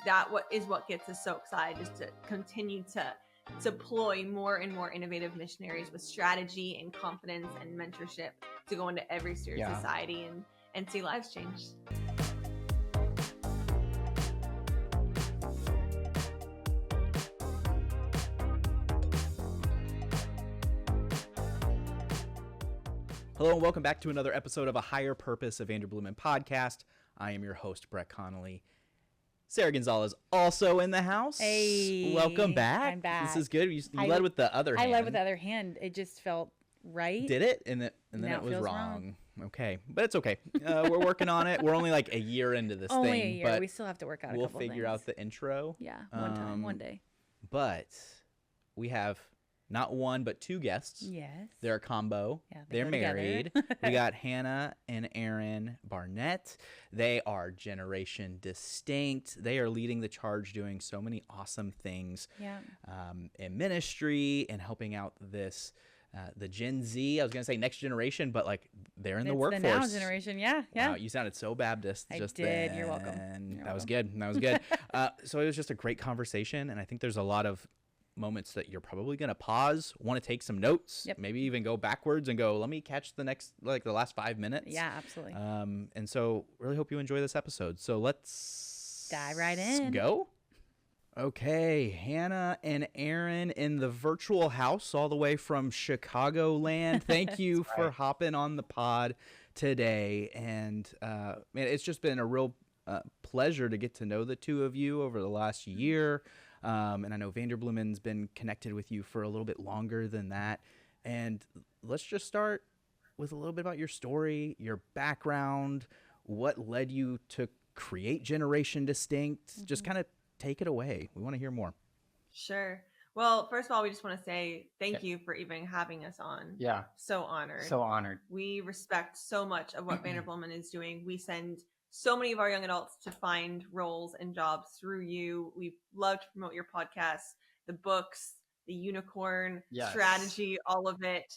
what gets us so excited, is to continue to deploy more and more innovative missionaries with strategy and confidence and mentorship to go into every sphere of society and see lives changed. Hello and welcome back to another episode of A Higher Purpose, a Vanderbloemen podcast. I am your host, Brett Connolly. Sarah Gonzalez also in the house. Hey, welcome back. I'm back. This is good. You led with the other hand. I led with the other hand. It just felt right. Did it? And then it was wrong. Okay, but it's okay. We're working on it. We're only like a year into this thing. Only a year. But we still have to work out a couple We'll figure out the intro. Yeah, one day. But we have not one, but two guests. Yes. They're a combo. Yeah, they're married. We got Hannah and Aaron Barnett. They are generation distinct. They are leading the charge, doing so many awesome things in ministry and helping out this the Gen Z. I was going to say next generation, but like they're in the workforce. The now generation. Yeah. Wow, you sounded so Baptist. I just did. Then. You're welcome. That was good. So it was just a great conversation, and I think there's a lot of moments that you're probably going to pause, want to take some notes, maybe even go backwards and go, let me catch the last 5 minutes. Yeah, absolutely. And so really hope you enjoy this episode. So let's dive right in. Go. Okay, Hannah and Aaron in the virtual house all the way from Chicagoland. Thank you for hopping on the pod today. And man, it's just been a real pleasure to get to know the two of you over the last year. And I know Vanderbloemen's been connected with you for a little bit longer than that. And let's just start with a little bit about your story, your background, what led you to create Generation Distinct. Mm-hmm. Just kind of take it away. We want to hear more. Sure. Well, first of all, we just want to say thank you for even having us on. Yeah. So honored. So honored. We respect so much of what Vanderbloemen is doing. We send so many of our young adults to find roles and jobs through you. We love to promote your podcasts, the books, the unicorn strategy, all of it.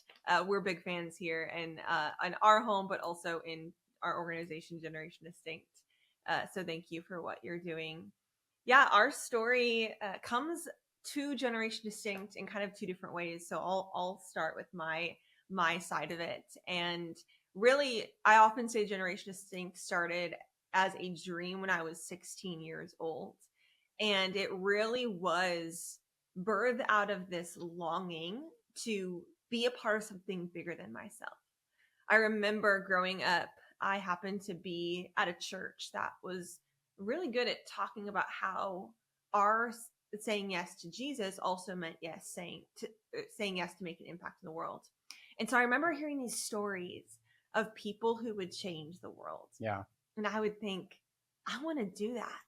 We're big fans here and in our home, but also in our organization, Generation Distinct. So thank you for what you're doing. Yeah, our story comes to Generation Distinct in kind of two different ways. So I'll start with my side of it. And really, I often say Generation Distinct started as a dream when I was 16 years old. And it really was birthed out of this longing to be a part of something bigger than myself. I remember growing up, I happened to be at a church that was really good at talking about how our saying yes to Jesus also meant saying yes to make an impact in the world. And so I remember hearing these stories of people who would change the world. Yeah. And I would think, I want to do that.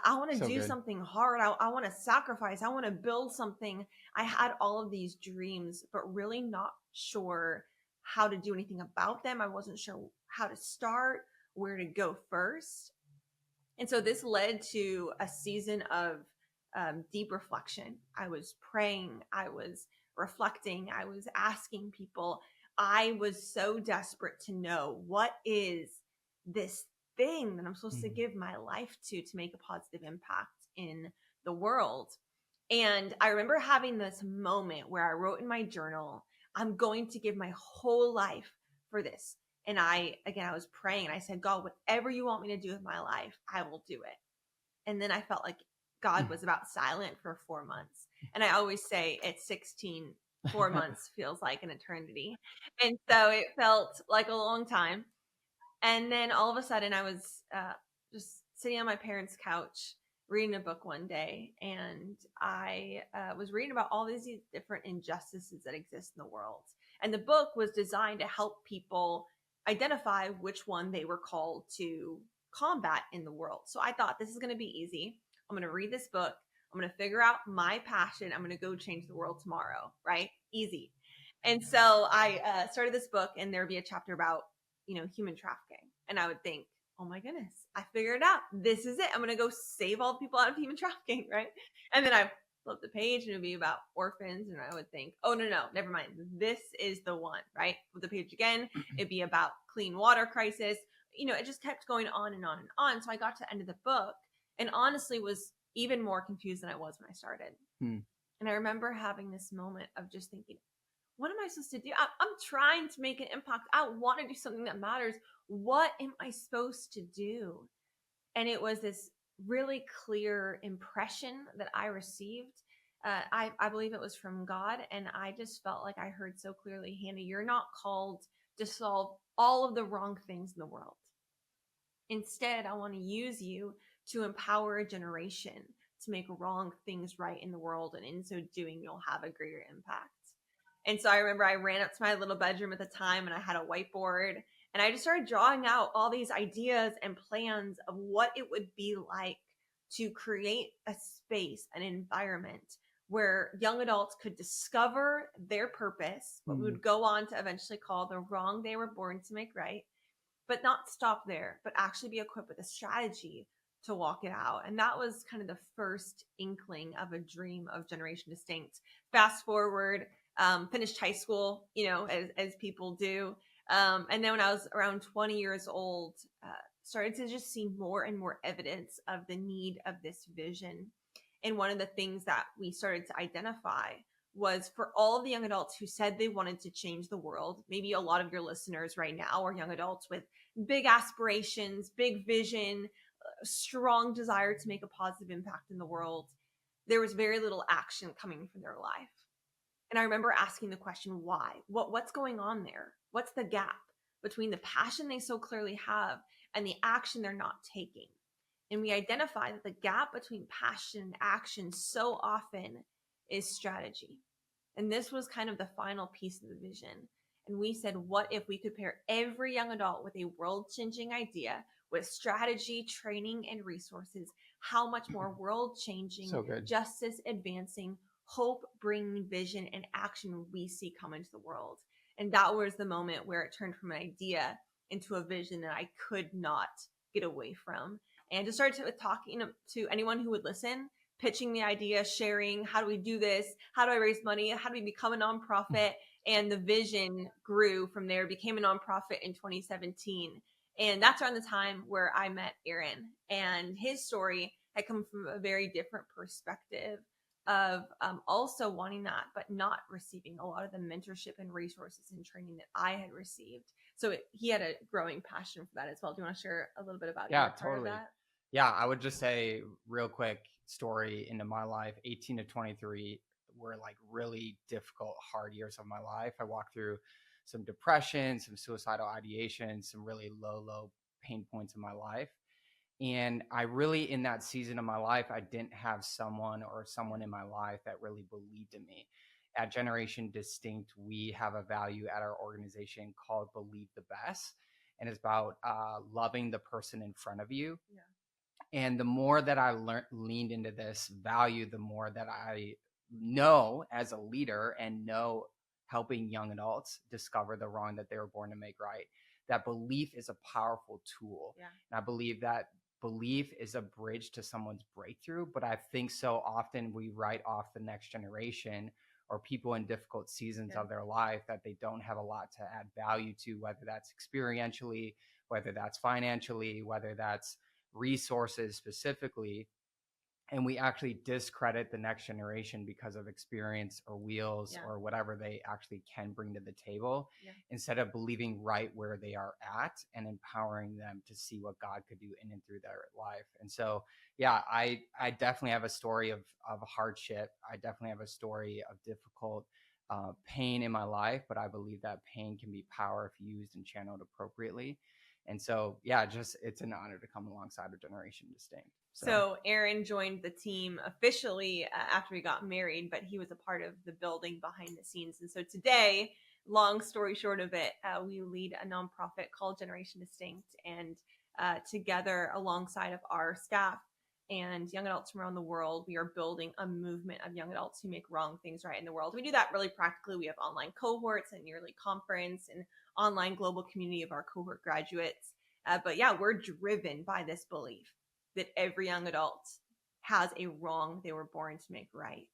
I want to do something hard. I want to sacrifice. I want to build something. I had all of these dreams, but really not sure how to do anything about them. I wasn't sure how to start, where to go first. And so this led to a season of deep reflection. I was praying. I was reflecting. I was asking people. I was so desperate to know, what is this thing that I'm supposed to give my life to make a positive impact in the world? And I remember having this moment where I wrote in my journal, I'm going to give my whole life for this. And I was praying and I said, God, whatever you want me to do with my life, I will do it. And then I felt like God was about silent for 4 months. And I always say at 16, 4 months feels like an eternity. And so it felt like a long time. And then all of a sudden I was just sitting on my parents' couch reading a book one day. And I was reading about all these different injustices that exist in the world. And the book was designed to help people identify which one they were called to combat in the world. So I thought, this is going to be easy. I'm going to read this book. I'm going to figure out my passion. I'm going to go change the world tomorrow, right? Easy. And so I started this book, and there'd be a chapter about, human trafficking. And I would think, oh my goodness, I figured it out. This is it. I'm going to go save all the people out of human trafficking, right? And then I flip the page and it'd be about orphans. And I would think, oh, no, never mind. This is the one, right? Flip the page again. It'd be about clean water crisis. It just kept going on and on and on. So I got to the end of the book and honestly was even more confused than I was when I started. And I remember having this moment of just thinking, what am I supposed to do? I'm trying to make an impact. I want to do something that matters. What am I supposed to do? And it was this really clear impression that I received. I believe it was from God. And I just felt like I heard so clearly, Hannah, you're not called to solve all of the wrong things in the world. Instead, I want to use you to empower a generation to make wrong things right in the world. And in so doing, you'll have a greater impact. And so I remember I ran up to my little bedroom at the time and I had a whiteboard and I just started drawing out all these ideas and plans of what it would be like to create a space, an environment where young adults could discover their purpose, what we would go on to eventually call the wrong they were born to make right, but not stop there, but actually be equipped with a strategy to walk it out. And that was kind of the first inkling of a dream of Generation Distinct. Fast forward, finished high school, as people do. And then when I was around 20 years old, started to just see more and more evidence of the need of this vision. And one of the things that we started to identify was for all of the young adults who said they wanted to change the world. Maybe a lot of your listeners right now are young adults with big aspirations, big vision, strong desire to make a positive impact in the world. There was very little action coming from their life. And I remember asking the question, why? What's going on there? What's the gap between the passion they so clearly have and the action they're not taking? And we identify that the gap between passion and action so often is strategy. And this was kind of the final piece of the vision. And we said, what if we could pair every young adult with a world-changing idea with strategy, training, and resources? How much more world-changing, justice advancing, hope bringing vision and action we see come into the world. And that was the moment where it turned from an idea into a vision that I could not get away from. And just started talking to anyone who would listen, pitching the idea, sharing, how do we do this? How do I raise money? How do we become a nonprofit? And the vision grew from there, became a nonprofit in 2017. And that's around the time where I met Aaron. And his story had come from a very different perspective of also wanting that, but not receiving a lot of the mentorship and resources and training that I had received. So he had a growing passion for that as well. Do you want to share a little bit about your part of that? Yeah, I would just say real quick story into my life. 18 to 23 were like really difficult, hard years of my life. I walked through some depression, some suicidal ideation, some really low pain points in my life. And I really, in that season of my life, I didn't have someone in my life that really believed in me. At Generation Distinct, we have a value at our organization called Believe the Best. And it's about loving the person in front of you. Yeah. And the more that I leaned into this value, the more that I know as a leader and know helping young adults discover the wrong that they were born to make right. That belief is a powerful tool. Yeah. And I believe that belief is a bridge to someone's breakthrough. But I think so often we write off the next generation or people in difficult seasons of their life that they don't have a lot to add value to, whether that's experientially, whether that's financially, whether that's resources specifically. And we actually discredit the next generation because of experience or wheels or whatever they actually can bring to the table, instead of believing right where they are at and empowering them to see what God could do in and through their life. And so, yeah, I definitely have a story of hardship. I definitely have a story of difficult pain in my life, but I believe that pain can be power if used and channeled appropriately. And so, yeah, it's an honor to come alongside a Generation Distinct. So Aaron joined the team officially after we got married, but he was a part of the building behind the scenes. And so today, long story short of it, we lead a nonprofit called Generation Distinct. And together, alongside of our staff and young adults from around the world, we are building a movement of young adults who make wrong things right in the world. We do that really practically. We have online cohorts and yearly conference and online global community of our cohort graduates. But yeah, we're driven by this belief that every young adult has a wrong they were born to make right.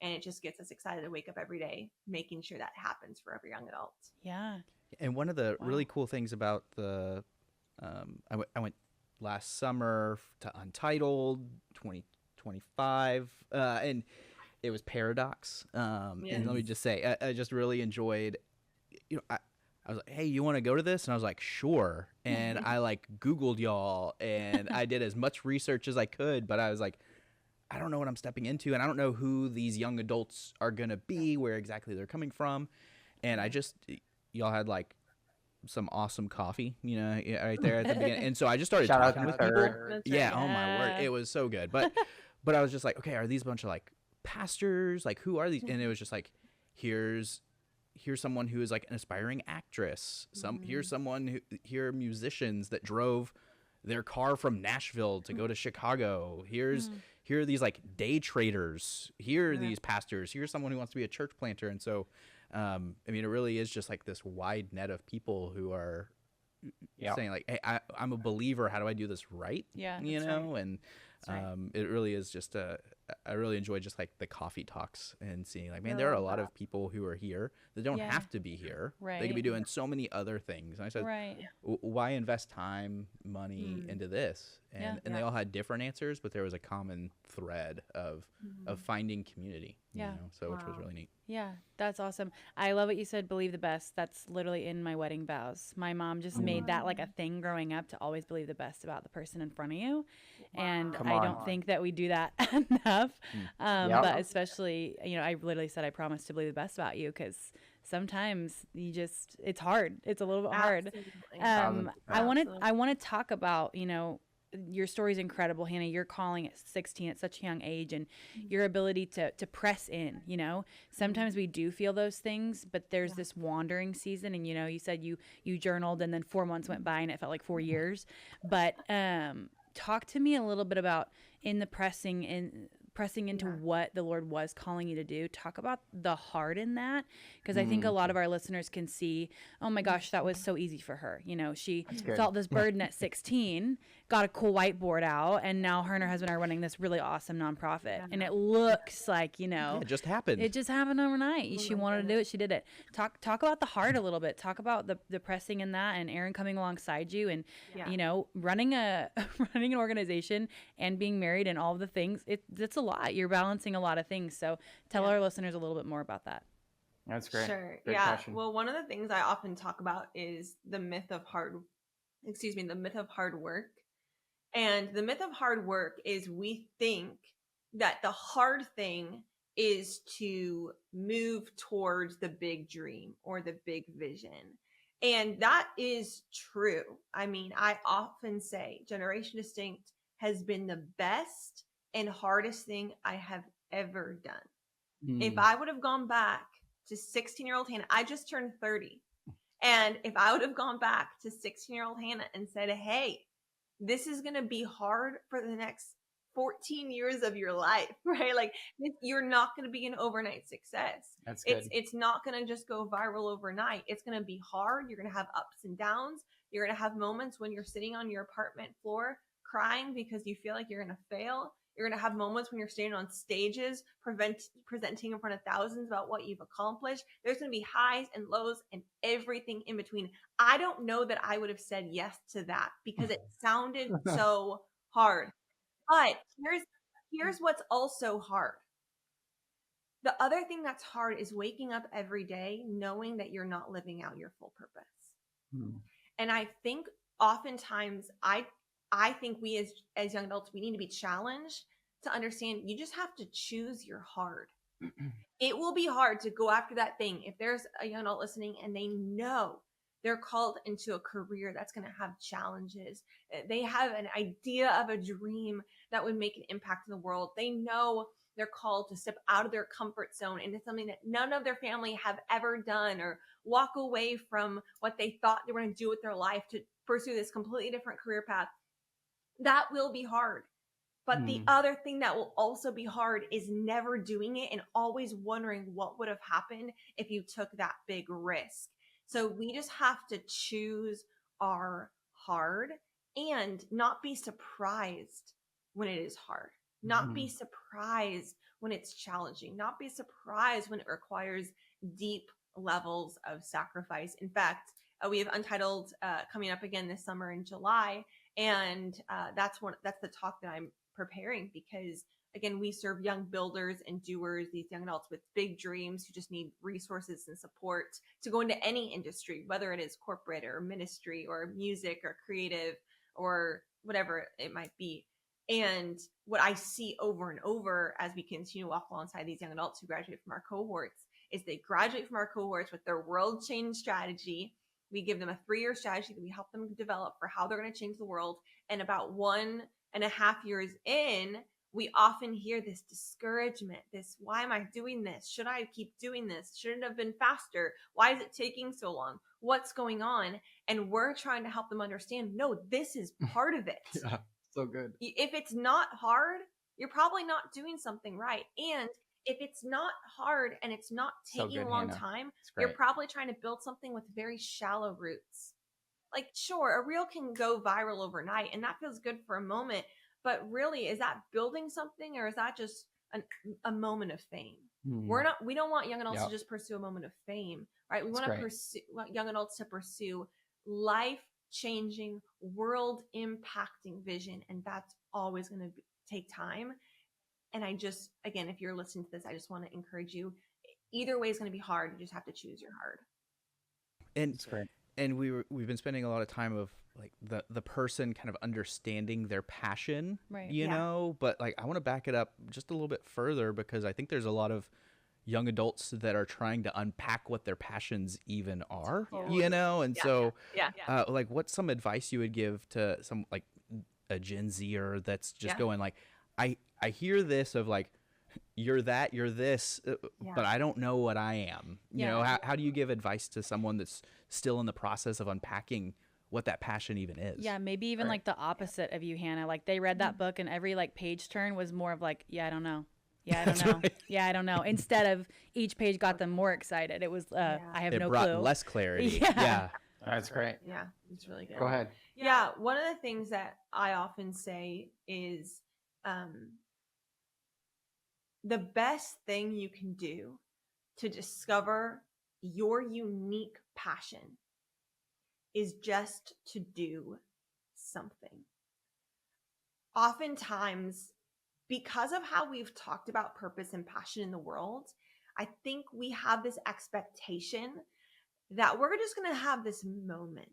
And it just gets us excited to wake up every day, making sure that happens for every young adult. Yeah. And one of the really cool things about I went last summer to Untitled 2020 2025, and it was Paradox. And let me just say, I just really enjoyed, I was like, hey, you want to go to this? And I was like, sure. And I like Googled y'all, and I did as much research as I could, but I was like, I don't know what I'm stepping into, and I don't know who these young adults are going to be, where exactly they're coming from. And y'all had like some awesome coffee, right there at the beginning. And so I just started talking with people. Yeah, oh my word. It was so good. But I was just like, okay, are these a bunch of like pastors? Like, who are these? And it was just like, here's someone who is like an aspiring actress. Here's someone here are musicians that drove their car from Nashville to go to Chicago. Here are these like day traders. Here are these pastors. Here's someone who wants to be a church planter. And so, I mean, it really is just like this wide net of people who are saying like, hey, I'm a believer. How do I do this right? Yeah, Right. And it really is just I really enjoy just like the coffee talks and seeing like, man, there are a lot of people who are here that don't have to be here. Right. They could be doing so many other things. And I said, why invest time, money into this? And they all had different answers, but there was a common thread of finding community. So which was really neat. Yeah, that's awesome. I love what you said, believe the best. That's literally in my wedding vows. My mom just made that like a thing growing up, to always believe the best about the person in front of you. And I don't think that we do that enough. But especially, I literally said I promise to believe the best about you, because sometimes it's hard. It's a little bit hard. I want to talk about, your story's incredible, Hannah. You're calling at 16 at such a young age, and your ability to press in, sometimes we do feel those things, but there's this wandering season. And, you said you journaled, and then 4 months went by and it felt like 4 years. But talk to me a little bit about pressing into what the Lord was calling you to do. Talk about the hard in that, because I think a lot of our listeners can see, oh my gosh, that was so easy for her. She felt this burden at 16, got a cool whiteboard out, and now her and her husband are running this really awesome nonprofit. And it looks like, it just happened. It just happened overnight. She wanted to do it. She did it. Talk about the hard a little bit. Talk about the pressing in that, and Aaron coming alongside you, and, running running an organization and being married and all of the things. It's a lot. You're balancing a lot of things. So tell our listeners a little bit more about that. That's great. Sure. Great question. Well, one of the things I often talk about is the myth of hard work. And the myth of hard work is, we think that the hard thing is to move towards the big dream or the big vision. And that is true. I mean, I often say Generation Distinct has been the best and hardest thing I have ever done. If I would have gone back to 16-year-old Hannah, I just turned 30. And if I would have gone back to 16-year-old Hannah and said, hey, this is going to be hard for the next 14 years of your life, right? Like, you're not going to be an overnight success. That's good. It's not going to just go viral overnight. It's going to be hard. You're going to have ups and downs. You're going to have moments when you're sitting on your apartment floor crying because you feel like you're going to fail. You're going to have moments when you're standing on stages, presenting in front of thousands about what you've accomplished. There's going to be highs and lows and everything in between. I don't know that I would have said yes to that, because it sounded so hard. But here's what's also hard. The other thing that's hard is waking up every day knowing that you're not living out your full purpose. And I think oftentimes I think we as young adults, we need to be challenged to understand you just have to choose your hard. It will be hard to go after that thing. If there's a young adult listening and they know they're called into a career that's going to have challenges, they have an idea of a dream that would make an impact in the world, they know they're called to step out of their comfort zone into something that none of their family have ever done, or walk away from what they thought they were going to do with their life to pursue this completely different career path. That will be hard. But the other thing that will also be hard is never doing it and always wondering what would have happened if you took that big risk. So we just have to choose our hard and not be surprised when it is hard. Not be surprised when it's challenging. Not be surprised when it requires deep levels of sacrifice. In fact, we have Untitled coming up again this summer in July. And that's the talk that I'm preparing, because again, we serve young builders and doers, these young adults with big dreams who just need resources and support to go into any industry, whether it is corporate or ministry or music or creative or whatever it might be. And what I see over and over as we continue to walk alongside these young adults who graduate from our cohorts is they graduate from our cohorts with their world change strategy. We give them a 3-year strategy that we help them develop for how they're going to change the world. And about 1.5 years in, we often hear this discouragement, this, why am I doing this? Should I keep doing this? Shouldn't it have been faster? Why is it taking so long? What's going on? And we're trying to help them understand, no, this is part of it. Yeah, so good. If it's not hard, you're probably not doing something right. And if it's not hard and it's not taking a long time, you're probably trying to build something with very shallow roots. Like, sure, a reel can go viral overnight and that feels good for a moment, but really, is that building something or is that just a moment of fame? We don't want young adults to just pursue a moment of fame, right? We want young adults to pursue life-changing, world-impacting vision, and that's always going to take time. And again, if you're listening to this, I just want to encourage you. Either way is going to be hard. You just have to choose your hard. And we've been spending a lot of time of like the person kind of understanding their passion, right? You know, but like I want to back it up just a little bit further because I think there's a lot of young adults that are trying to unpack what their passions even are, you know, and like what's some advice you would give to some like a Gen Zer that's just going like, I hear this of like, you're that, you're this, but I don't know what I am. You know, how do you give advice to someone that's still in the process of unpacking what that passion even is? Yeah, maybe even like the opposite of you, Hannah. Like they read that book and every like page turn was more of like, I don't know. Yeah, I don't know. Right. Yeah, I don't know. Instead of each page got them more excited. It was, I have no clue. It brought less clarity. Yeah. That's great. Yeah, it's really good. Go ahead. Yeah, one of the things that I often say is the best thing you can do to discover your unique passion is just to do something. Oftentimes, because of how we've talked about purpose and passion in the world, I think we have this expectation that we're just going to have this moment,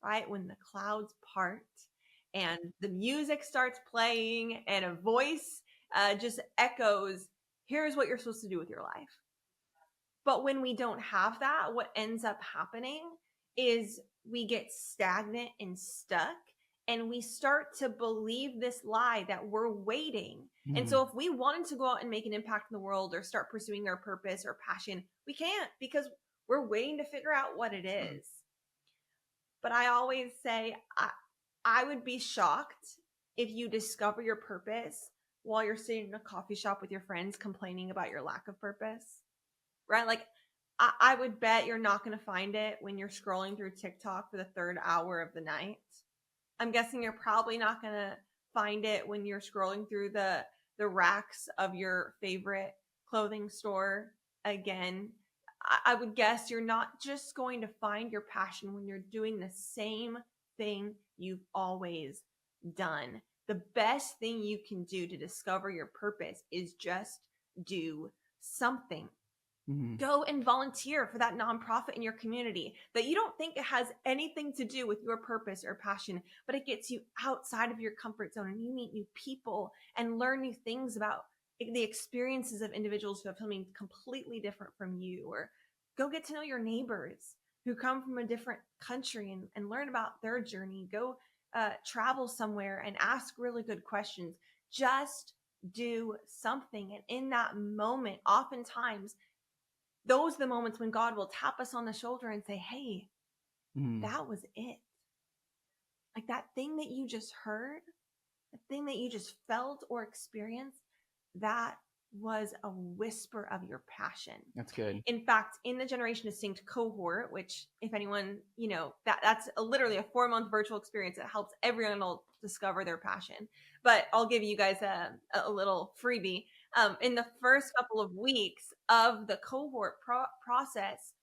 right? When the clouds part and the music starts playing and a voice just echoes, here's what you're supposed to do with your life. But when we don't have that, what ends up happening is we get stagnant and stuck, and we start to believe this lie that we're waiting. And so if we wanted to go out and make an impact in the world or start pursuing our purpose or passion, we can't because we're waiting to figure out what it is. But I always say, I would be shocked if you discover your purpose while you're sitting in a coffee shop with your friends complaining about your lack of purpose, right? Like, I would bet you're not going to find it when you're scrolling through TikTok for the 3rd hour of the night. I'm guessing you're probably not going to find it when you're scrolling through the racks of your favorite clothing store again. I would guess you're not just going to find your passion when you're doing the same thing you've always done. The best thing you can do to discover your purpose is just do something. Go and volunteer for that nonprofit in your community that you don't think it has anything to do with your purpose or passion, but it gets you outside of your comfort zone and you meet new people and learn new things about the experiences of individuals who have something completely different from you. Or go get to know your neighbors who come from a different country and learn about their journey. Go travel somewhere and ask really good questions. Just do something. And in that moment, oftentimes, those are the moments when God will tap us on the shoulder and say, hey, that was it. Like that thing that you just heard, the thing that you just felt or experienced, that was a whisper of your passion. That's good. In fact, in the Generation Distinct cohort, which if anyone, that's literally a 4-month virtual experience that helps everyone discover their passion. But I'll give you guys a little freebie. In the first couple of weeks of the cohort process,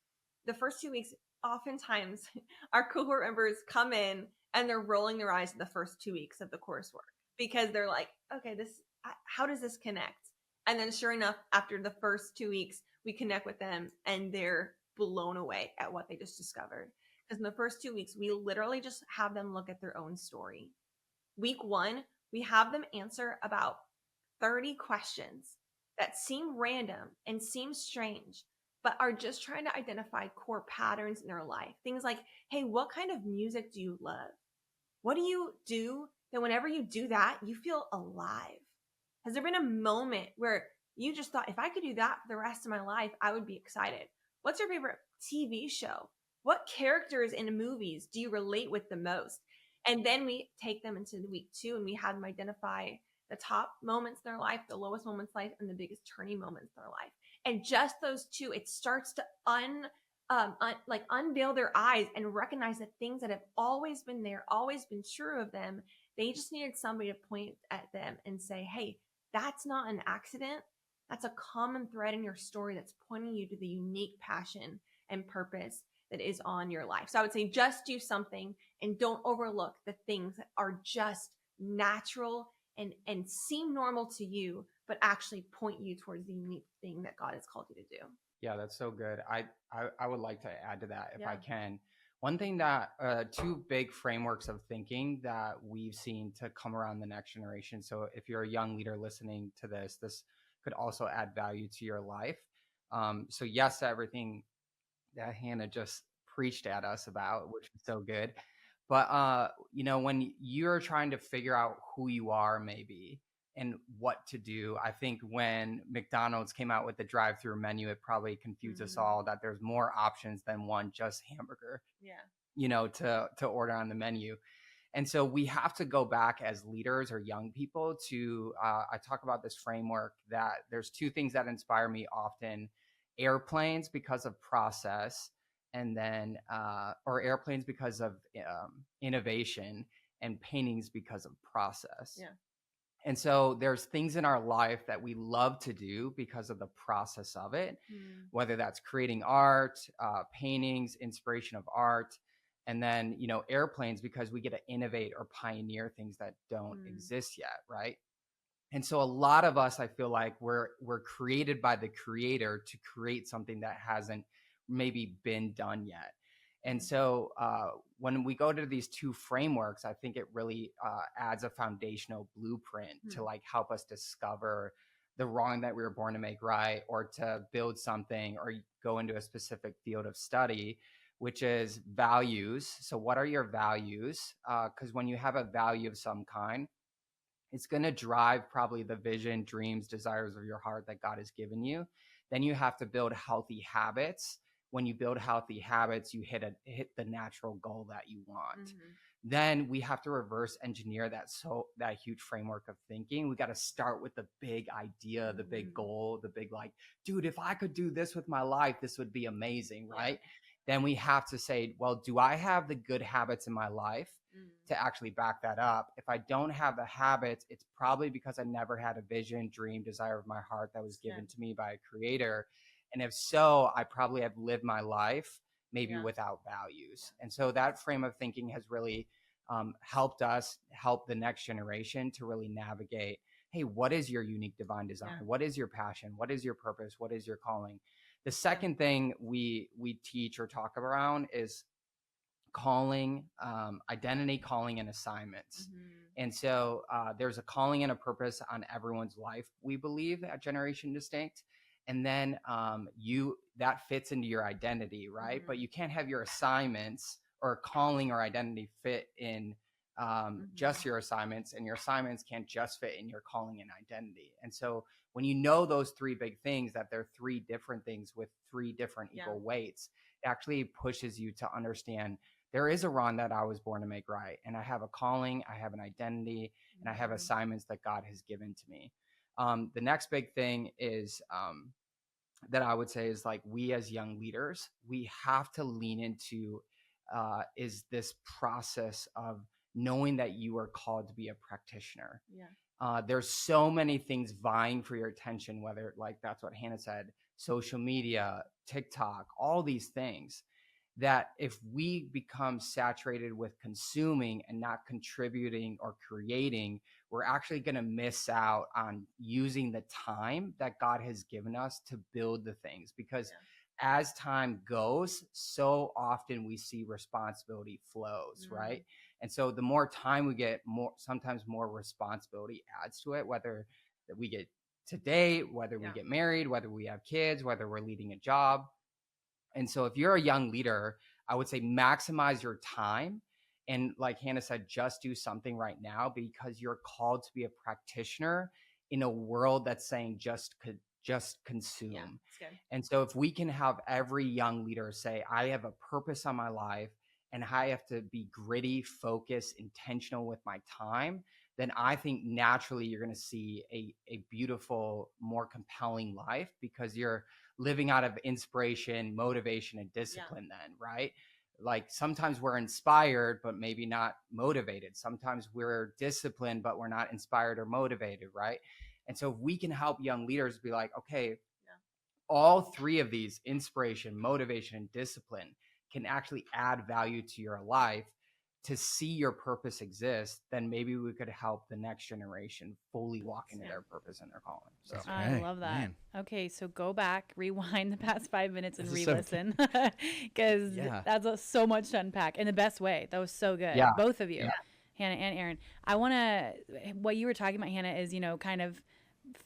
the first 2 weeks, oftentimes our cohort members come in and they're rolling their eyes in the first 2 weeks of the coursework because they're like, okay, how does this connect? And then sure enough, after the first 2 weeks, we connect with them and they're blown away at what they just discovered. Because in the first 2 weeks, we literally just have them look at their own story. Week 1, we have them answer about 30 questions that seem random and seem strange, but are just trying to identify core patterns in their life. Things like, hey, what kind of music do you love? What do you do that whenever you do that, you feel alive? Has there been a moment where you just thought, if I could do that for the rest of my life, I would be excited? What's your favorite TV show? What characters in movies do you relate with the most? And then we take them into the week 2 and we have them identify the top moments in their life, the lowest moments in life, and the biggest turning moments in their life. And just those 2, it starts to unveil their eyes and recognize the things that have always been there, always been true of them. They just needed somebody to point at them and say, hey, that's not an accident. That's a common thread in your story that's pointing you to the unique passion and purpose that is on your life. So I would say just do something and don't overlook the things that are just natural and seem normal to you, but actually point you towards the unique thing that God has called you to do. Yeah, that's so good. I would like to add to that if I can. One thing that 2 big frameworks of thinking that we've seen to come around the next generation. So if you're a young leader listening to this could also add value to your life. So yes, to everything that Hannah just preached at us about, which is so good. But when you're trying to figure out who you are, maybe, and what to do, I think when McDonald's came out with the drive-through menu, it probably confused us all that there's more options than one just hamburger. To order on the menu. And so we have to go back as leaders or young people to, I talk about this framework that there's 2 things that inspire me often: airplanes because of process, and then, or airplanes because of innovation, and paintings because of process. And so there's things in our life that we love to do because of the process of it, whether that's creating art, paintings, inspiration of art. And then, airplanes because we get to innovate or pioneer things that don't exist yet, right? And so a lot of us, I feel like we're created by the creator to create something that hasn't maybe been done yet. And so when we go to these 2 frameworks, I think it really adds a foundational blueprint to like help us discover the wrong that we were born to make right, or to build something or go into a specific field of study, which is values. So what are your values? Because when you have a value of some kind, it's going to drive probably the vision, dreams, desires of your heart that God has given you. Then you have to build healthy habits. When you build healthy habits, you hit the natural goal that you want. Then we have to reverse engineer that huge framework of thinking. We got to start with the big idea, the big goal, the big dude, if I could do this with my life, this would be amazing, right? Then we have to say, well, do I have the good habits in my life to actually back that up? If I don't have the habits, it's probably because I never had a vision, dream, desire of my heart that was given to me by a creator. And if so, I probably have lived my life maybe without values. And so that frame of thinking has really helped the next generation to really navigate, hey, what is your unique divine design? What is your passion? What is your purpose? What is your calling? The second thing we teach or talk around is calling, identity, calling, and assignments. And so there's a calling and a purpose on everyone's life, we believe, at Generation Distinct. And then that fits into your identity, right? But you can't have your assignments or calling or identity fit in just your assignments, and your assignments can't just fit in your calling and identity. And so when you know those 3 big things, that they're 3 different things with 3 different equal weights, it actually pushes you to understand there is a Ron that I was born to make right. And I have a calling, I have an identity, and I have assignments that God has given to me. The next big thing is that I would say is we as young leaders, we have to lean into is this process of knowing that you are called to be a practitioner. There's so many things vying for your attention, whether that's what Hannah said, social media, TikTok, all these things, that if we become saturated with consuming and not contributing or creating, we're actually going to miss out on using the time that God has given us to build the things. Because as time goes, so often we see responsibility flows, right? And so the more time we get, sometimes more responsibility adds to it, whether that we get to date, whether we get married, whether we have kids, whether we're leading a job. And so if you're a young leader, I would say maximize your time. And like Hannah said, just do something right now, because you're called to be a practitioner in a world that's saying just consume. Yeah, that's good. And so if we can have every young leader say, I have a purpose on my life and I have to be gritty, focused, intentional with my time, then I think naturally you're going to see a beautiful, more compelling life, because you're living out of inspiration, motivation, and discipline then, right? Like sometimes we're inspired, but maybe not motivated. Sometimes we're disciplined, but we're not inspired or motivated, right? And so if we can help young leaders be like, okay, all three of these, inspiration, motivation, and discipline, can actually add value to your life to see your purpose exist, then maybe we could help the next generation fully walk into their purpose and their calling. So I love that. Man. Okay, so go back, rewind the past 5 minutes and re-listen, because that's so much to unpack in the best way. That was so good. Yeah. Both of you, Hannah and Aaron. I want to, what you were talking about, Hannah, is, kind of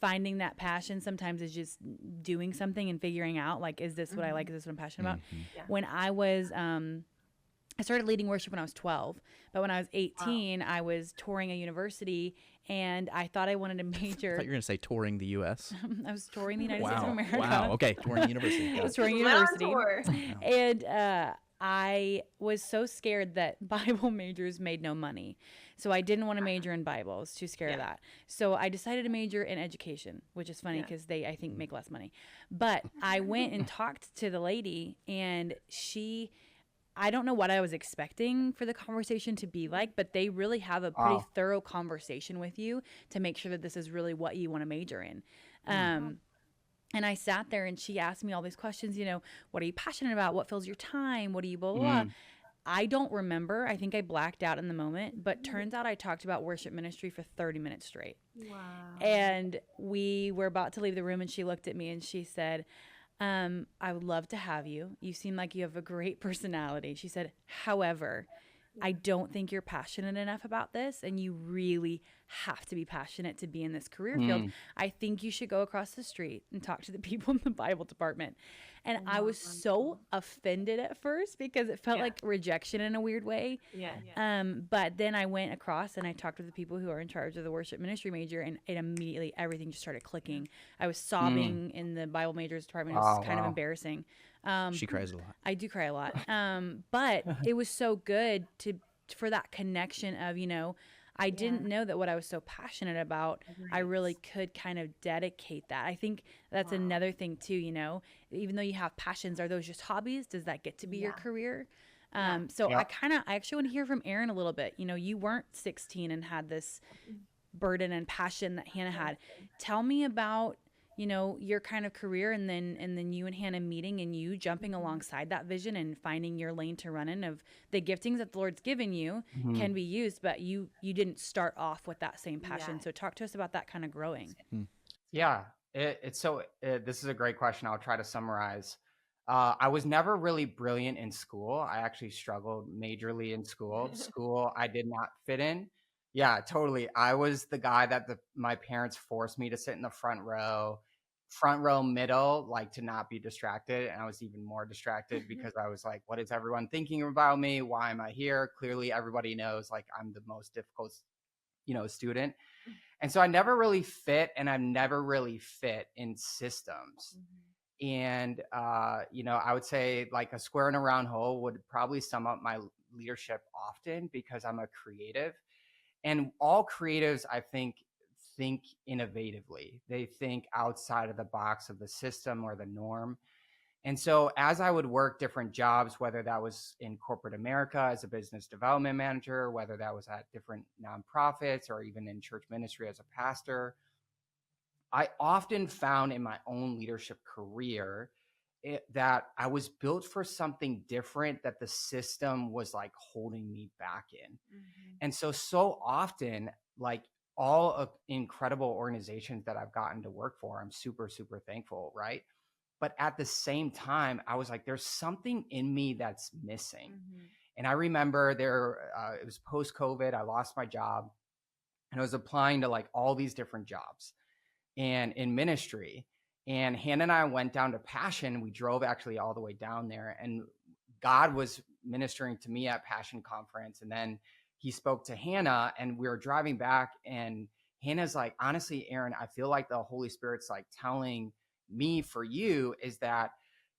finding that passion sometimes is just doing something and figuring out, like, is this what I like? Is this what I'm passionate about? Yeah. When I was, I started leading worship when I was 12, but when I was 18, I was touring a university, and I thought I wanted to major. I thought you were going to say touring the U.S. I was touring the United States of America. Wow, okay, touring the university. I was touring university. And I was so scared that Bible majors made no money. So I didn't want to major in Bible. I was too scared of that. So I decided to major in education, which is funny because they, I think, make less money. But I went and talked to the lady, and I don't know what I was expecting for the conversation to be like, but they really have a pretty thorough conversation with you to make sure that this is really what you want to major in. And I sat there, and she asked me all these questions, what are you passionate about? What fills your time? What do you blah, blah, blah? I don't remember. I think I blacked out in the moment, but turns out I talked about worship ministry for 30 minutes straight. Wow. And we were about to leave the room, and she looked at me and she said, I would love to have you. You seem like you have a great personality. She said, however, I don't think you're passionate enough about this, and you really have to be passionate to be in this career field. I think you should go across the street and talk to the people in the Bible department. And I was so offended at first because it felt like rejection in a weird way. But then I went across and I talked to the people who are in charge of the worship ministry major, and it immediately, everything just started clicking. I was sobbing in the Bible majors department. It was kind of embarrassing. She cries a lot. I do cry a lot. But it was so good for that connection of, I didn't know that what I was so passionate about, I really could kind of dedicate that. I think that's another thing too, even though you have passions, are those just hobbies? Does that get to be your career? So I actually want to hear from Aaron a little bit. You weren't 16 and had this burden and passion that Hannah had. Tell me about, your kind of career, and then you and Hannah meeting and you jumping alongside that vision and finding your lane to run in of the giftings that the Lord's given you can be used, but you didn't start off with that same passion. So talk to us about that kind of growing. Yeah, this is a great question. I'll try to summarize. I was never really brilliant in school. I actually struggled majorly in school. I did not fit in. Yeah, totally. I was the guy that my parents forced me to sit in the front row middle, like to not be distracted. And I was even more distracted because I was like, what is everyone thinking about me? Why am I here? Clearly everybody knows like I'm the most difficult, student. And so I never really fit, and I've never really fit in systems. And, I would say like a square in a round hole would probably sum up my leadership often, because I'm a creative. And all creatives, I think innovatively. They think outside of the box of the system or the norm. And so as I would work different jobs, whether that was in corporate America as a business development manager, whether that was at different nonprofits or even in church ministry as a pastor, I often found in my own leadership career that I was built for something different that the system was like holding me back in. And so often, like all incredible organizations that I've gotten to work for. I'm super, super thankful, right? But at the same time, I was like, there's something in me that's missing. And I remember it was post-COVID. I lost my job and I was applying to like all these different jobs and in ministry. And Hannah and I went down to Passion. We drove actually all the way down there, and God was ministering to me at Passion Conference. And then he spoke to Hannah, and we were driving back, and Hannah's like, honestly, Aaron, I feel like the Holy Spirit's like telling me for you is that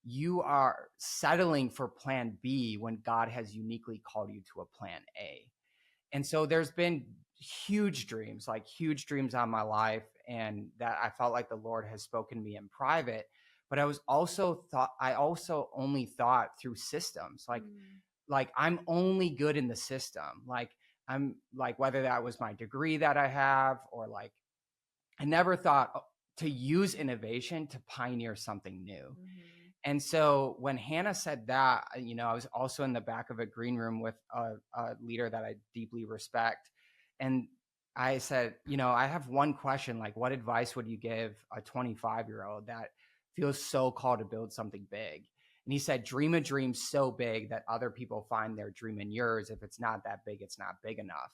you are settling for plan B when God has uniquely called you to a plan A. And so there's been huge dreams on my life, and that I felt like the Lord has spoken to me in private. But I also only thought through systems, like I'm only good in the system. Like I'm like, whether that was my degree that I have, or like, I never thought to use innovation to pioneer something new. And so when Hannah said that, I was also in the back of a green room with a leader that I deeply respect. And I said, I have one question, like, what advice would you give a 25-year-old that feels so called to build something big? And he said, dream a dream so big that other people find their dream in yours. If it's not that big, it's not big enough.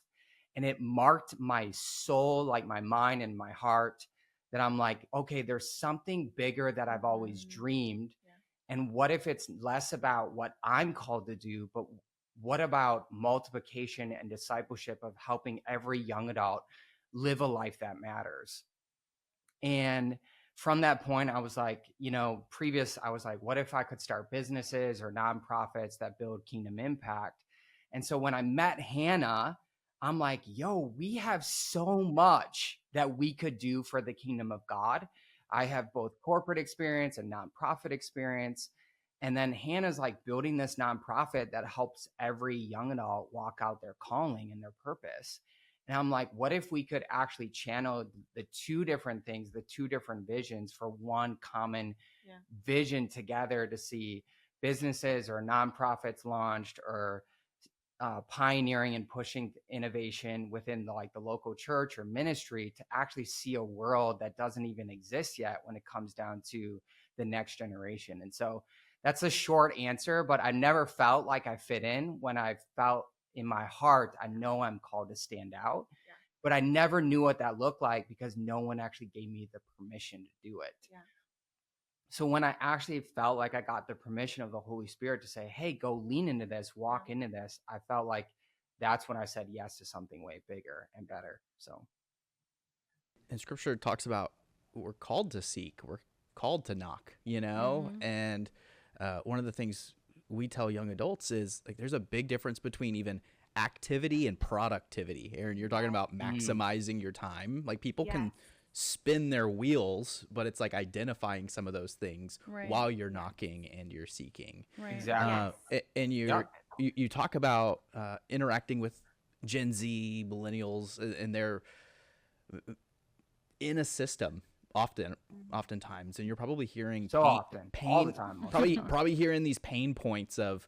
And it marked my soul, like my mind and my heart, that I'm like, okay, there's something bigger that I've always dreamed. And what if it's less about what I'm called to do, but what about multiplication and discipleship of helping every young adult live a life that matters? And from that point, I was like, I was like, what if I could start businesses or nonprofits that build kingdom impact? And so when I met Hannah, I'm like, yo, we have so much that we could do for the kingdom of God. I have both corporate experience and nonprofit experience. And then Hannah's like building this nonprofit that helps every young adult walk out their calling and their purpose. And I'm like, what if we could actually channel the two different things, the two different visions for one common vision together to see businesses or nonprofits launched, or pioneering and pushing innovation within the local church or ministry to actually see a world that doesn't even exist yet when it comes down to the next generation. And so that's a short answer, but I never felt like I fit in. When I felt in my heart, I know I'm called to stand out, but I never knew what that looked like because no one actually gave me the permission to do it. So when I actually felt like I got the permission of the Holy Spirit to say, hey, go lean into this, walk into this, I felt like that's when I said yes to something way bigger and better. So. And scripture talks about we're called to seek, we're called to knock, and one of the things we tell young adults is like, there's a big difference between even activity and productivity. Aaron, you're talking about maximizing your time. Like people can spin their wheels, but it's like identifying some of those things while you're knocking and you're seeking. Exactly. And you talk about interacting with Gen Z, millennials, and they're in a system oftentimes, and you're probably hearing all the time, probably hearing these pain points of,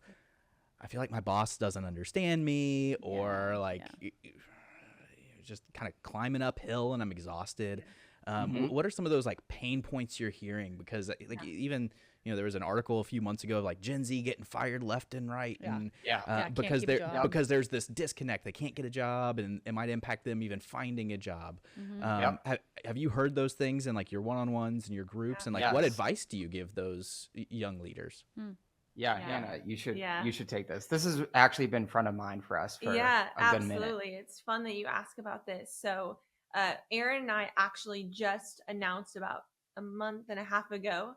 I feel like my boss doesn't understand me, or just kind of climbing uphill and I'm exhausted. What are some of those like pain points you're hearing? Because even, there was an article a few months ago of like Gen Z getting fired left and right. And because there's this disconnect, they can't get a job, and it might impact them even finding a job. Have you heard those things in like your one-on-ones and your groups? And like, what advice do you give those young leaders? Hannah, you should take this. This has actually been front of mind for us for a good minute. Absolutely. It's fun that you ask about this. So Aaron and I actually just announced about a month and a half ago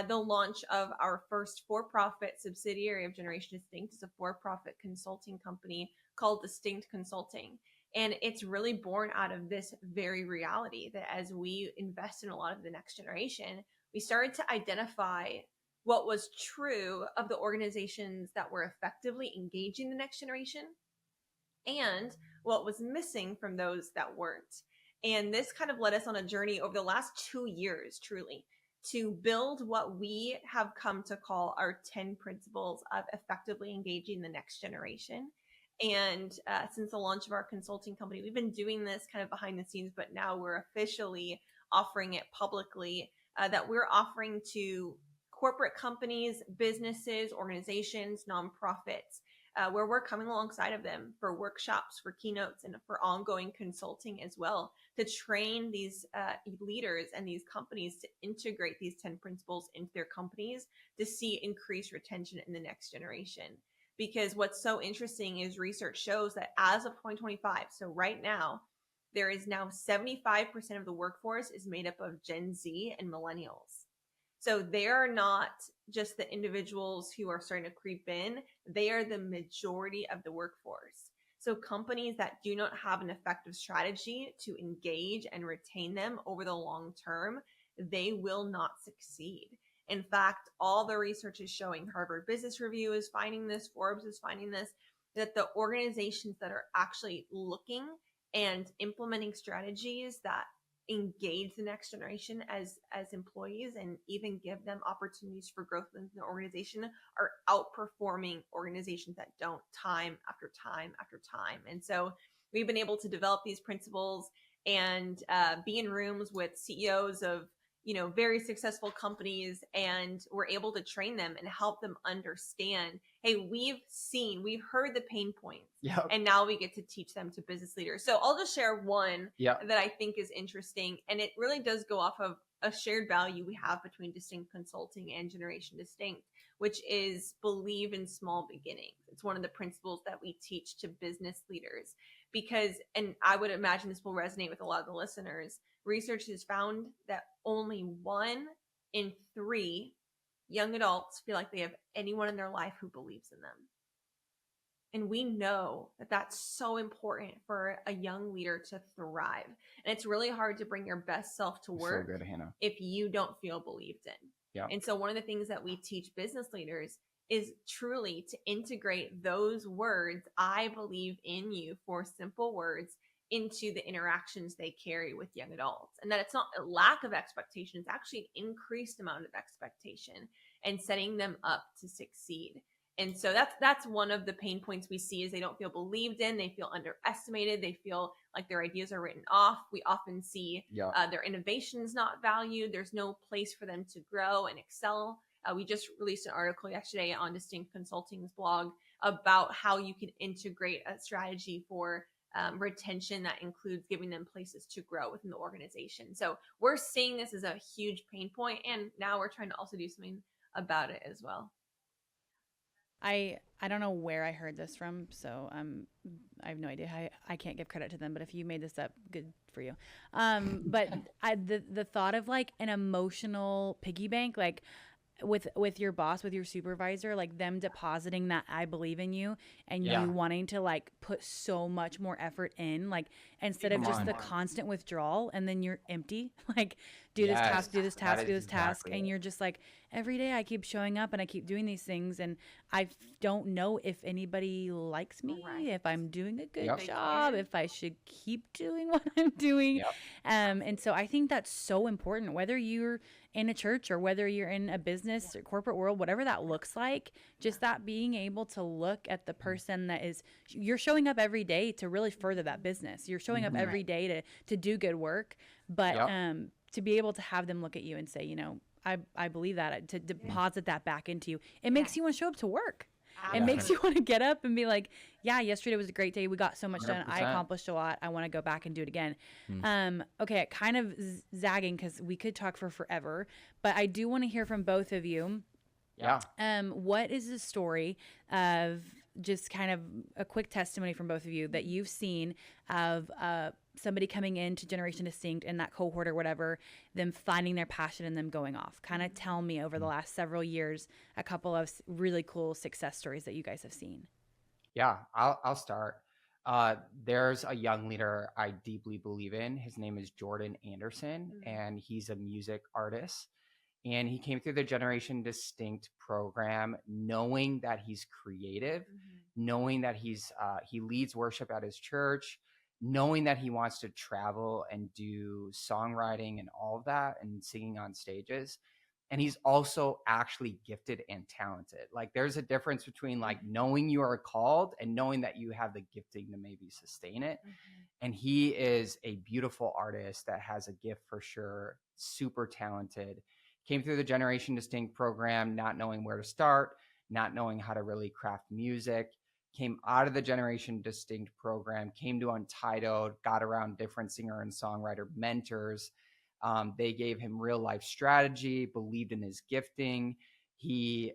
the launch of our first for-profit subsidiary of Generation Distinct. It's a for-profit consulting company called Distinct Consulting. And it's really born out of this very reality that as we invest in a lot of the next generation, we started to identify what was true of the organizations that were effectively engaging the next generation and what was missing from those that weren't. And this kind of led us on a journey over the last 2 years, truly, to build what we have come to call our 10 principles of effectively engaging the next generation. And since the launch of our consulting company, we've been doing this kind of behind the scenes, but now we're officially offering it publicly, that we're offering to corporate companies, businesses, organizations, nonprofits, where we're coming alongside of them for workshops, for keynotes, and for ongoing consulting as well, to train these leaders and these companies to integrate these 10 principles into their companies to see increased retention in the next generation. Because what's so interesting is research shows that as of 2025, so right now, there is now 75% of the workforce is made up of Gen Z and Millennials. So they are not just the individuals who are starting to creep in, they are the majority of the workforce. So companies that do not have an effective strategy to engage and retain them over the long term, they will not succeed. In fact, all the research is showing, Harvard Business Review is finding this, Forbes is finding this, that the organizations that are actually looking and implementing strategies that engage the next generation as employees and even give them opportunities for growth in the organization are outperforming organizations that don't, time after time after time. And so we've been able to develop these principles and be in rooms with CEOs of very successful companies, and we're able to train them and help them understand, hey, we've heard the pain points, and now we get to teach them to business leaders. So I'll just share one that I think is interesting, and it really does go off of a shared value we have between Distinct Consulting and Generation Distinct, which is believe in small beginnings. It's one of the principles that we teach to business leaders because, and I would imagine this will resonate with a lot of the listeners, research has found that only 1 in 3 young adults feel like they have anyone in their life who believes in them. And we know that that's so important for a young leader to thrive. And it's really hard to bring your best self to work so good, Hannah, if you don't feel believed in. Yeah. And so one of the things that we teach business leaders is truly to integrate those words, I believe in you, 4 simple words, into the interactions they carry with young adults. And that it's not a lack of expectation, it's actually an increased amount of expectation and setting them up to succeed. And so that's one of the pain points we see is they don't feel believed in, they feel underestimated, they feel like their ideas are written off. We often see their innovations not valued. There's no place for them to grow and excel. We just released an article yesterday on Distinct Consulting's blog about how you can integrate a strategy for retention that includes giving them places to grow within the organization. So we're seeing this as a huge pain point, and now we're trying to also do something about it as well. I don't know where I heard this from, so I have no idea. I can't give credit to them, but if you made this up, good for you. But the thought of like an emotional piggy bank, like with your boss, with your supervisor, like them depositing that I believe in you and you wanting to like put so much more effort in, like instead of just the constant withdrawal and then you're empty, like do this task, do this task, do this task. And you're just like, every day I keep showing up and I keep doing these things and I don't know if anybody likes me, if I'm doing a good job, if I should keep doing what I'm doing. And so I think that's so important, whether you're in a church or whether you're in a business or corporate world, whatever that looks like, just that being able to look at the person that is, you're showing up every day to really further that business. You're showing up every day to do good work, but to be able to have them look at you and say, you know, I believe that, to deposit that back into you, it makes you want to show up to work. It makes you want to get up and be like, yeah, yesterday was a great day. We got so much done. 100%. I accomplished a lot. I want to go back and do it again. Okay, kind of zagging because we could talk for forever, but I do want to hear from both of you. What is the story of just kind of a quick testimony from both of you that you've seen of somebody coming into Generation Distinct in that cohort or whatever, them finding their passion and them going off? Kind of tell me over the last several years a couple of really cool success stories that you guys have seen. Yeah, I'll start. There's a young leader I deeply believe in. His name is Jordan Anderson, and he's a music artist. And he came through the Generation Distinct program knowing that he's creative, knowing that he leads worship at his church, knowing that he wants to travel and do songwriting and all of that and singing on stages. and he's also actually gifted and talented. Like there's a difference between like knowing you are called and knowing that you have the gifting to maybe sustain it. And he is a beautiful artist that has a gift for sure, super talented. Came through the Generation Distinct program, not knowing where to start, not knowing how to really craft music. Came out of the Generation Distinct program, came to Untitled, got around different singer and songwriter mentors. They gave him real life strategy, believed in his gifting. He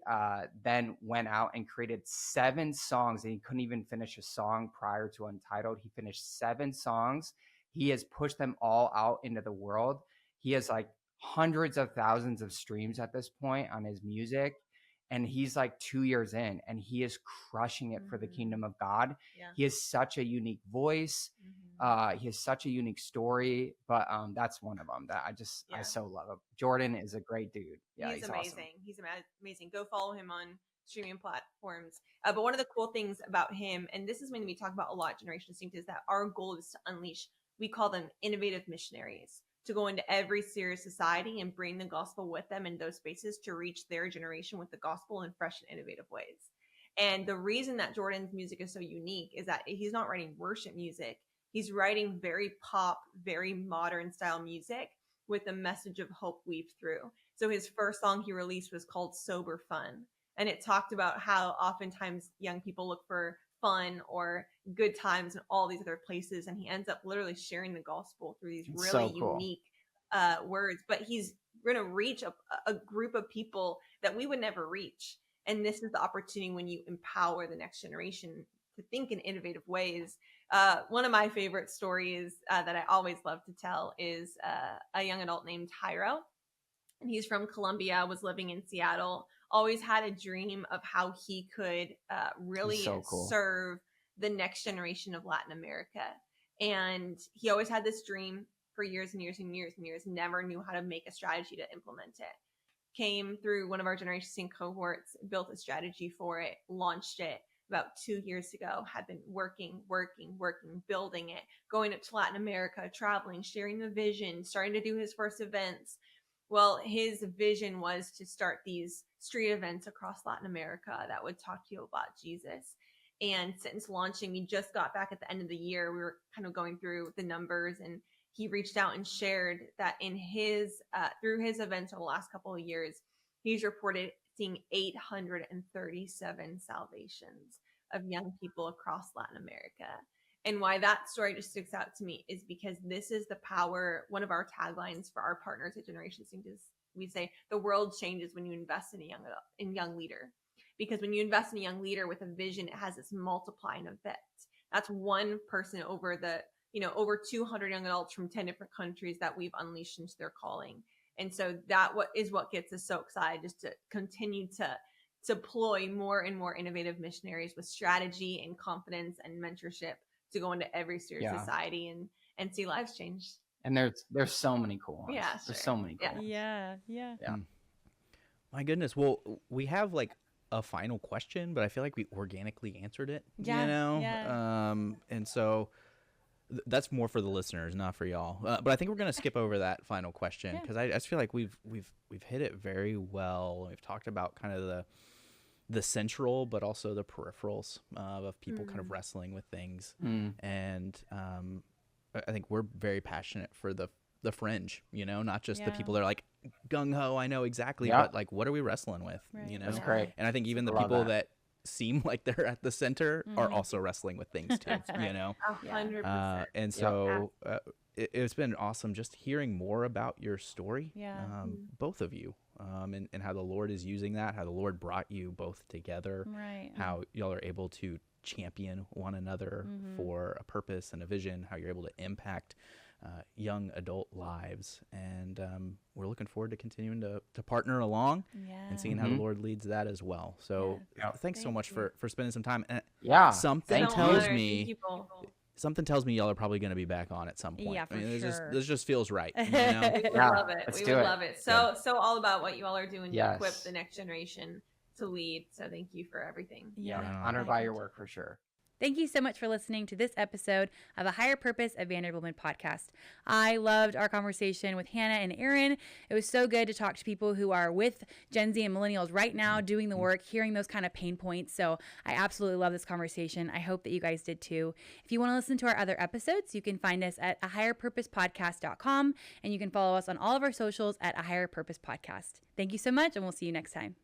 then went out and created 7 songs, and he couldn't even finish a song prior to Untitled. He finished 7 songs. He has pushed them all out into the world. He has like hundreds of thousands of streams at this point on his music. And he's like 2 years in, and he is crushing it for the kingdom of God. Yeah. He has such a unique voice. He has such a unique story, but that's one of them that I so love him. Jordan is a great dude. Yeah, he's amazing. Awesome. He's amazing. Go follow him on streaming platforms. But one of the cool things about him, and this is something we talk about a lot at Generation Distinct, is that our goal is to unleash, we call them innovative missionaries, to go into every serious society and bring the gospel with them in those spaces to reach their generation with the gospel in fresh and innovative ways. And the reason that Jordan's music is so unique is that he's not writing worship music. He's writing very pop, very modern style music with a message of hope weaved through. So his first song he released was called Sober Fun. And it talked about how oftentimes young people look for fun or good times in all these other places. And he ends up literally sharing the gospel through these really unique words. But he's going to reach a group of people that we would never reach. And this is the opportunity when you empower the next generation to think in innovative ways. One of my favorite stories that I always love to tell is a young adult named Tyro. And he's from Colombia, was living in Seattle, always had a dream of how he could really serve the next generation of Latin America. And he always had this dream for years and years and years and years, never knew how to make a strategy to implement it. Came through one of our Generation Distinct cohorts, built a strategy for it, launched it about 2 years ago, had been working, building it, going up to Latin America, traveling, sharing the vision, starting to do his first events. Well, his vision was to start these street events across Latin America that would talk to you about Jesus. And since launching, we just got back at the end of the year. We were kind of going through the numbers, and he reached out and shared that in his through his events over the last couple of years, he's reported seeing 837 salvations of young people across Latin America. And why that story just sticks out to me is because this is the power. One of our taglines for our partners at Generation Distinct is we say the world changes when you invest in a young leader. Because when you invest in a young leader with a vision, it has this multiplying effect. That's one person over over 200 young adults from 10 different countries that we've unleashed into their calling. And so what gets us so excited, just to continue to deploy more and more innovative missionaries with strategy and confidence and mentorship to go into every serious society and see lives change. And there's so many cool ones. Yeah, there's so many cool ones. Yeah. My goodness. Well, we have like a final question, but I feel like we organically answered it. And so that's more for the listeners, not for y'all. But I think we're gonna skip over that final question because I just feel like we've hit it very well. We've talked about kind of the central, but also the peripherals of people kind of wrestling with things. And I think we're very passionate for the fringe, not just the people that are like gung-ho, I know exactly, but like, what are we wrestling with, That's great. And I think even the people that seem like they're at the center are also wrestling with things too, 100%. And so it's been awesome just hearing more about your story, both of you, and how the Lord is using that, how the Lord brought you both together, how y'all are able to champion one another for a purpose and a vision, how you're able to impact young adult lives. And we're looking forward to continuing to partner along and seeing how the Lord leads that as well. So thanks so much for spending some time. And something tells me y'all are probably going to be back on at some point. Yeah, for sure. This just feels right. We would love it. We would love it. So all about what you all are doing to equip the next generation to lead. So thank you for everything. Honored by your work for sure. Thank you so much for listening to this episode of A Higher Purpose, a Vanderbloemen podcast. I loved our conversation with Hannah and Aaron. It was so good to talk to people who are with Gen Z and Millennials right now doing the work, hearing those kind of pain points. So I absolutely love this conversation. I hope that you guys did too. If you want to listen to our other episodes, you can find us at ahigherpurposepodcast.com, and you can follow us on all of our socials at A Higher Purpose Podcast. Thank you so much, and we'll see you next time.